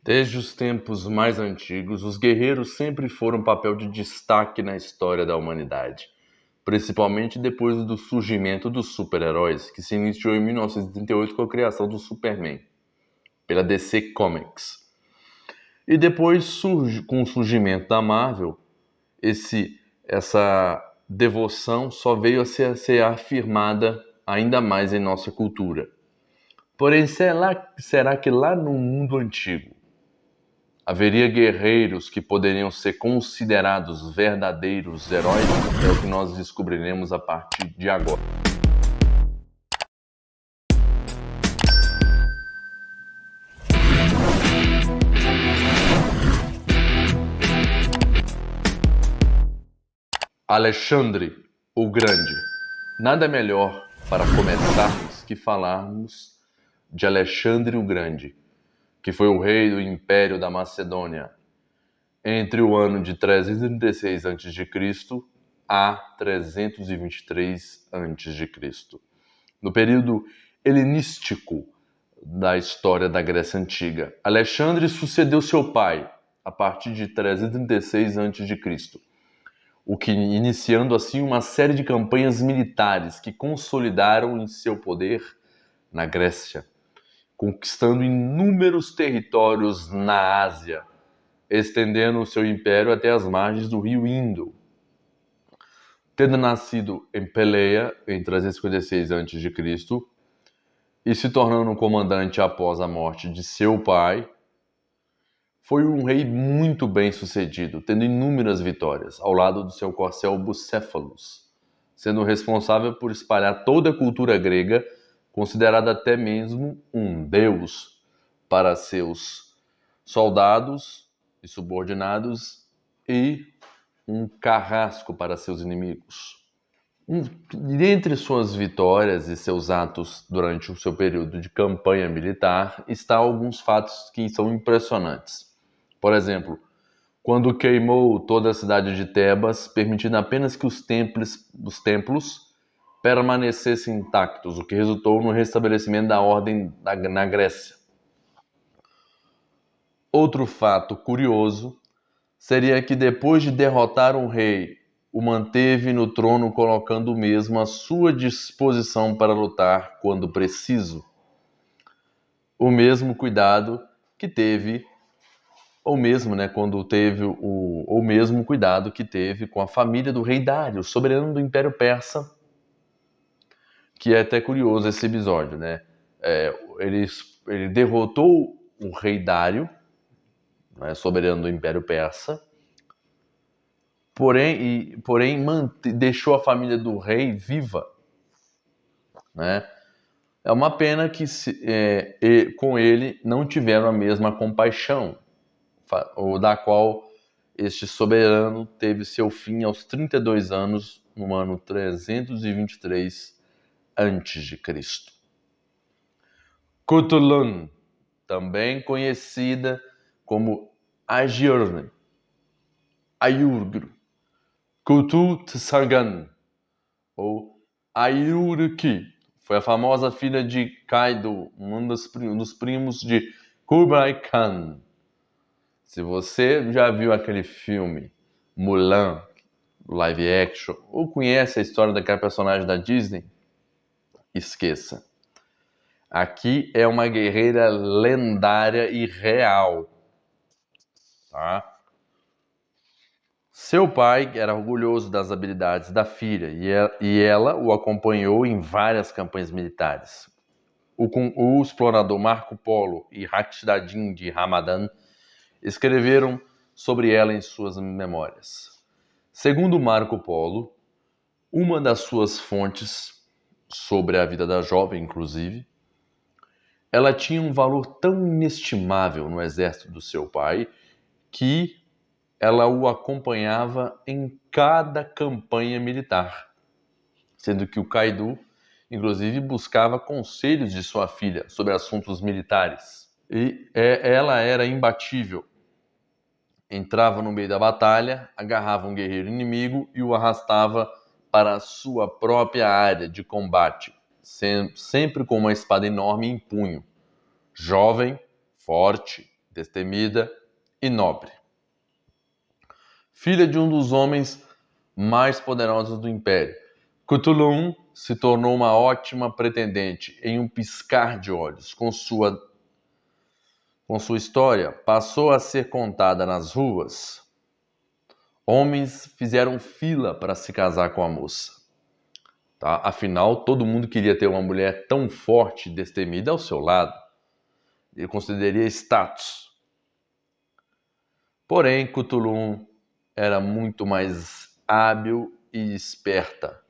Desde os tempos mais antigos, os guerreiros sempre foram um papel de destaque na história da humanidade, principalmente depois do surgimento dos super-heróis, que se iniciou em 1938 com a criação do Superman, pela DC Comics. E depois, com o surgimento da Marvel, essa devoção só veio a ser afirmada ainda mais em nossa cultura. Porém, será que lá no mundo antigo haveria guerreiros que poderiam ser considerados verdadeiros heróis? É o que nós descobriremos a partir de agora. Alexandre o Grande. Nada melhor para começarmos que falarmos de Alexandre o Grande, que foi o rei do Império da Macedônia entre o ano de 336 a.C. a 323 a.C. No período helenístico da história da Grécia Antiga, Alexandre sucedeu seu pai a partir de 336 a.C., o que iniciando assim uma série de campanhas militares que consolidaram em seu poder na Grécia, conquistando inúmeros territórios na Ásia, estendendo o seu império até as margens do rio Indo. Tendo nascido em Peleia em 356 a.C. e se tornando um comandante após a morte de seu pai, foi um rei muito bem sucedido, tendo inúmeras vitórias, ao lado do seu corcel Bucéfalos, sendo responsável por espalhar toda a cultura grega, considerada até mesmo um deus para seus soldados e subordinados e um carrasco para seus inimigos. Dentre suas vitórias e seus atos durante o seu período de campanha militar, está alguns fatos que são impressionantes. Por exemplo, quando queimou toda a cidade de Tebas, permitindo apenas que os templos permanecessem intactos, o que resultou no restabelecimento da ordem na Grécia. Outro fato curioso seria que depois de derrotar um rei, o manteve no trono colocando o mesmo à sua disposição para lutar quando preciso. O mesmo cuidado que teve, ou mesmo, quando teve o mesmo cuidado que teve com a família do rei Dário, soberano do Império Persa, que é até curioso esse episódio, né? Ele derrotou o rei Dário, soberano do Império Persa, porém deixou a família do rei viva, né? É uma pena que com ele não tiveram a mesma compaixão, ou da qual este soberano teve seu fim aos 32 anos, no ano 323 a.C. Cthulhu, também conhecida como Agiorne, Ayurgro, Kutu-Tsagan ou Ayurki, foi a famosa filha de Kaido, um dos primos de Kublai Khan. Se você já viu aquele filme Mulan, live action, ou conhece a história daquela personagem da Disney, esqueça. Aqui é uma guerreira lendária e real, tá? Seu pai era orgulhoso das habilidades da filha e ela o acompanhou em várias campanhas militares. O explorador Marco Polo e Hakshadin de Hamadan escreveram sobre ela em suas memórias. Segundo Marco Polo, uma das suas fontes sobre a vida da jovem, inclusive, ela tinha um valor tão inestimável no exército do seu pai que ela o acompanhava em cada campanha militar, sendo que o Kaido, inclusive, buscava conselhos de sua filha sobre assuntos militares. E ela era imbatível. Entrava no meio da batalha, agarrava um guerreiro inimigo e o arrastava para a sua própria área de combate, sempre com uma espada enorme em punho. Jovem, forte, destemida e nobre. Filha de um dos homens mais poderosos do Império, Cthulhu se tornou uma ótima pretendente em um piscar de olhos. Com sua história, passou a ser contada nas ruas. Homens fizeram fila para se casar com a moça. Tá? Afinal, todo mundo queria ter uma mulher tão forte e destemida ao seu lado. Ele consideraria status. Porém, Cthulhu era muito mais hábil e esperta,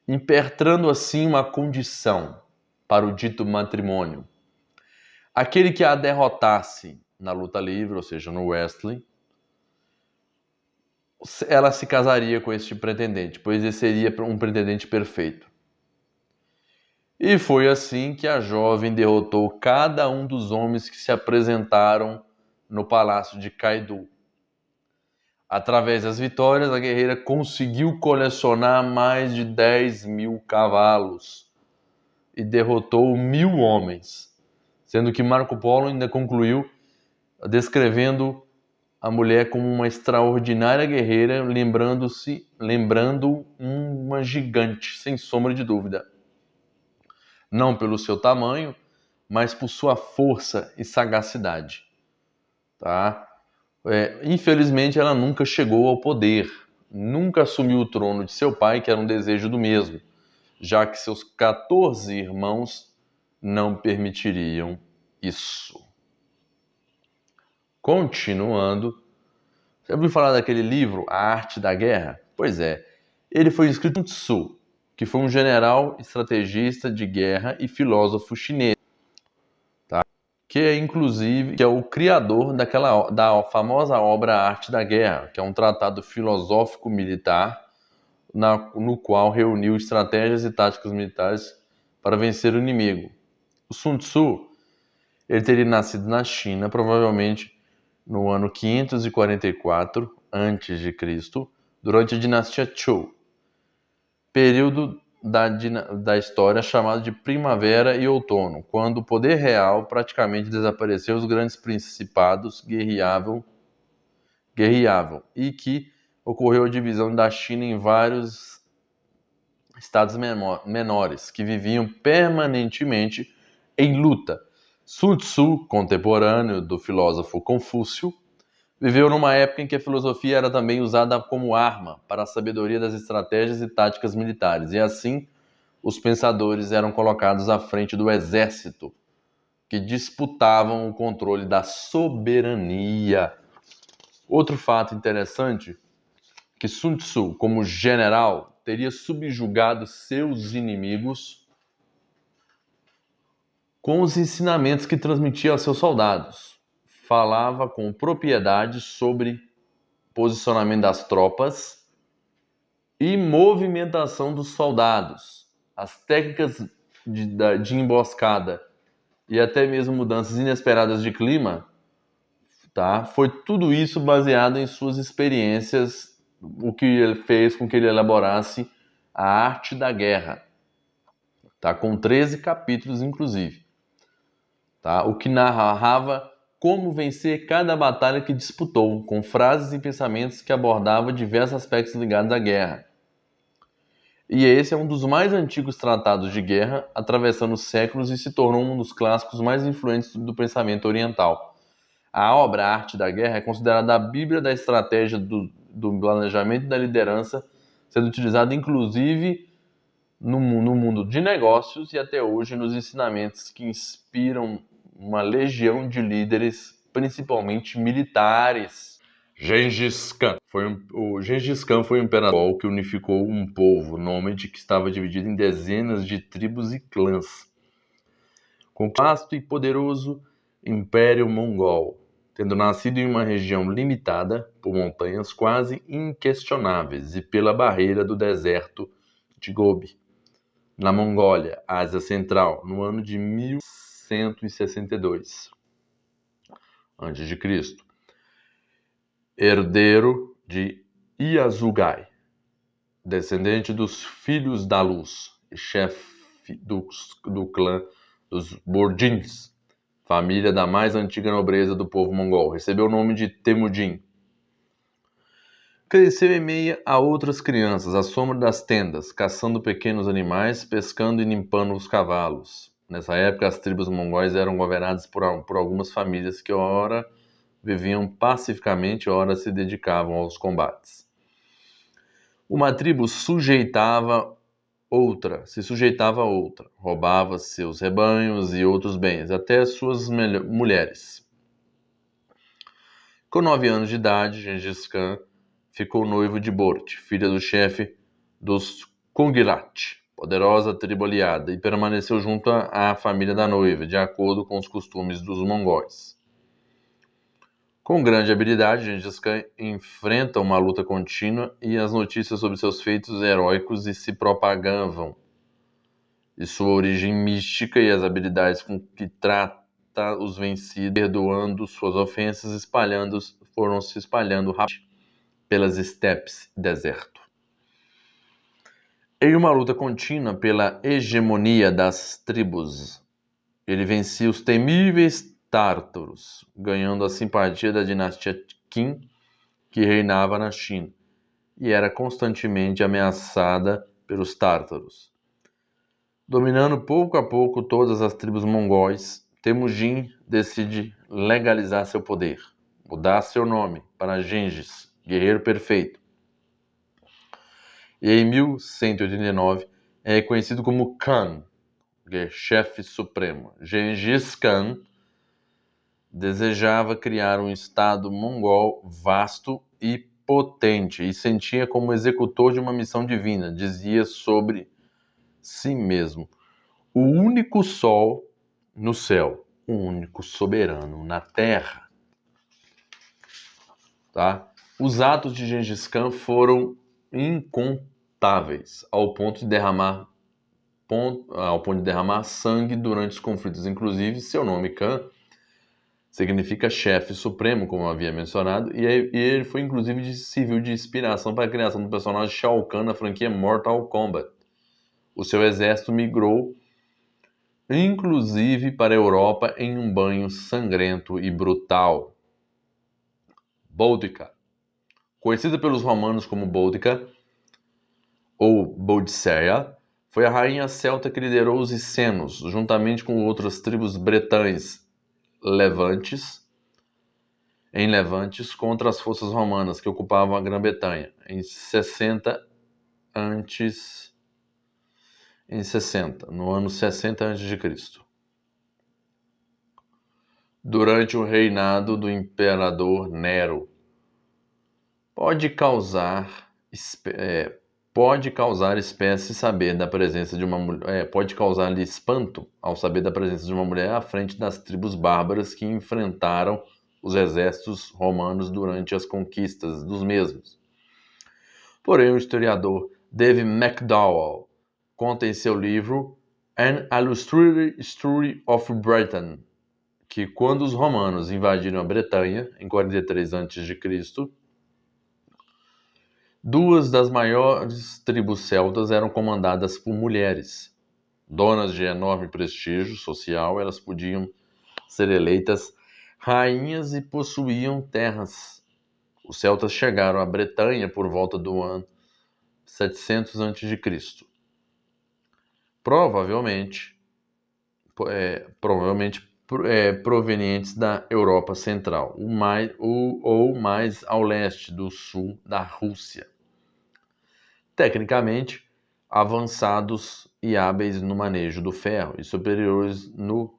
impetrando assim uma condição para o dito matrimônio. Aquele que a derrotasse na luta livre, ou seja, no wrestling, ela se casaria com este pretendente, pois esse seria um pretendente perfeito. E foi assim que a jovem derrotou cada um dos homens que se apresentaram no palácio de Kaido. Através das vitórias, a guerreira conseguiu colecionar mais de 10.000 cavalos e derrotou 1.000 homens, sendo que Marco Polo ainda concluiu descrevendo a mulher como uma extraordinária guerreira, lembrando uma gigante, sem sombra de dúvida. Não pelo seu tamanho, mas por sua força e sagacidade. Tá? Infelizmente, ela nunca chegou ao poder, nunca assumiu o trono de seu pai, que era um desejo do mesmo, já que seus 14 irmãos não permitiriam isso. Continuando, já ouviu falar daquele livro, A Arte da Guerra? Pois é, ele foi escrito por Sun Tzu, que foi um general, estrategista de guerra e filósofo chinês, tá? Que é o criador da famosa obra A Arte da Guerra, que é um tratado filosófico militar no qual reuniu estratégias e táticas militares para vencer o inimigo. O Sun Tzu, ele teria nascido na China, provavelmente no ano 544 a.C., durante a dinastia Zhou, período da história chamado de Primavera e Outono, quando o poder real praticamente desapareceu, os grandes principados guerreavam e que ocorreu a divisão da China em vários estados menores, que viviam permanentemente em luta. Sun Tzu, contemporâneo do filósofo Confúcio, viveu numa época em que a filosofia era também usada como arma para a sabedoria das estratégias e táticas militares, e assim os pensadores eram colocados à frente do exército, que disputavam o controle da soberania. Outro fato interessante, que Sun Tzu, como general, teria subjugado seus inimigos com os ensinamentos que transmitia aos seus soldados. Falava com propriedade sobre posicionamento das tropas e movimentação dos soldados, as técnicas de emboscada e até mesmo mudanças inesperadas de clima, tá? Foi tudo isso baseado em suas experiências, o que ele fez com que ele elaborasse a Arte da Guerra, tá? Com 13 capítulos, inclusive, tá? O que narrava como vencer cada batalha que disputou, com frases e pensamentos que abordavam diversos aspectos ligados à guerra. E esse é um dos mais antigos tratados de guerra, atravessando os séculos, e se tornou um dos clássicos mais influentes do pensamento oriental. A obra A Arte da Guerra é considerada a bíblia da estratégia do planejamento e da liderança, sendo utilizada inclusive no mundo de negócios e até hoje nos ensinamentos que inspiram uma legião de líderes, principalmente militares. Gengis Khan foi um imperador que unificou um povo nômade que estava dividido em dezenas de tribos e clãs, com o vasto e poderoso Império Mongol, tendo nascido em uma região limitada por montanhas quase inquestionáveis e pela barreira do deserto de Gobi, na Mongólia, Ásia Central, no ano de 1162 a.C., herdeiro de Yazugai, descendente dos Filhos da Luz e chefe do clã dos Borjins, família da mais antiga nobreza do povo mongol. Recebeu o nome de Temujin. Cresceu em meio a outras crianças, à sombra das tendas, caçando pequenos animais, pescando e limpando os cavalos. Nessa época, as tribos mongóis eram governadas por algumas famílias que ora viviam pacificamente, ora se dedicavam aos combates. Uma tribo se sujeitava a outra, roubava seus rebanhos e outros bens, até suas mulheres. Com 9 anos de idade, Gengis Khan ficou noivo de Bort, filha do chefe dos Kungirat, poderosa tribo aliada, e permaneceu junto à família da noiva, de acordo com os costumes dos mongóis. Com grande habilidade, Gengis Khan enfrenta uma luta contínua e as notícias sobre seus feitos heróicos se propagavam. E sua origem mística e as habilidades com que trata os vencidos, perdoando suas ofensas, foram se espalhando rapidamente pelas estepes e deserto. Em uma luta contínua pela hegemonia das tribos, ele vencia os temíveis tártaros, ganhando a simpatia da dinastia Qin, que reinava na China, e era constantemente ameaçada pelos tártaros. Dominando pouco a pouco todas as tribos mongóis, Temujin decide legalizar seu poder, mudar seu nome para Gengis, guerreiro perfeito. E em 1189 é reconhecido como Khan, chefe supremo. Gengis Khan desejava criar um estado mongol vasto e potente e sentia como executor de uma missão divina. Dizia sobre si mesmo: o único sol no céu, o único soberano na terra. Tá? Os atos de Gengis Khan foram incontáveis, ao ponto de derramar sangue durante os conflitos. Inclusive, seu nome Khan significa chefe supremo, como eu havia mencionado, e ele foi inclusive serviu de inspiração para a criação do personagem Shao Kahn na franquia Mortal Kombat. O seu exército migrou inclusive para a Europa em um banho sangrento e brutal. Boudica, conhecida pelos romanos como Boudica ou Boudicea, foi a rainha celta que liderou os essenos, juntamente com outras tribos bretãs em Levantes contra as forças romanas que ocupavam a Grã-Bretanha no ano 60 a.C. Durante o reinado do imperador Nero. Pode causar espécie saber da presença de uma mulher, pode causar-lhe espanto ao saber da presença de uma mulher à frente das tribos bárbaras que enfrentaram os exércitos romanos durante as conquistas dos mesmos. Porém, o historiador David McDowell conta em seu livro An Illustrated History of Britain que quando os romanos invadiram a Bretanha, em 43 a.C., duas das maiores tribos celtas eram comandadas por mulheres. Donas de enorme prestígio social, elas podiam ser eleitas rainhas e possuíam terras. Os celtas chegaram à Bretanha por volta do ano 700 a.C. Provavelmente provenientes da Europa Central, ou mais ao leste do sul da Rússia. Tecnicamente, avançados e hábeis no manejo do ferro e superiores no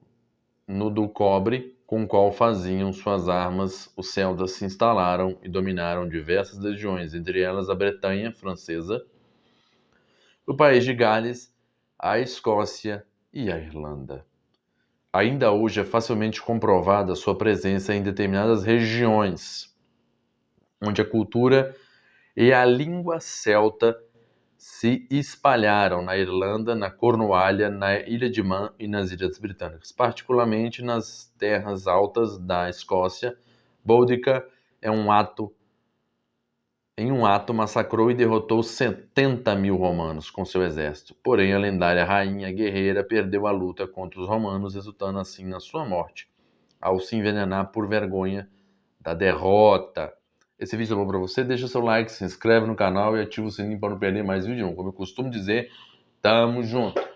do cobre com o qual faziam suas armas, os celtas se instalaram e dominaram diversas regiões, entre elas a Bretanha francesa, o país de Gales, a Escócia e a Irlanda. Ainda hoje é facilmente comprovada sua presença em determinadas regiões, onde a cultura e a língua celta se espalharam na Irlanda, na Cornualha, na Ilha de Man e nas Ilhas Britânicas, particularmente nas terras altas da Escócia. Boudica, em um ato, massacrou e derrotou 70 mil romanos com seu exército. Porém, a lendária rainha guerreira perdeu a luta contra os romanos, resultando assim na sua morte. ao se envenenar por vergonha da derrota. Esse vídeo é bom para você? Deixa seu like, se inscreve no canal e ativa o sininho para não perder mais vídeo. Como eu costumo dizer, tamo junto!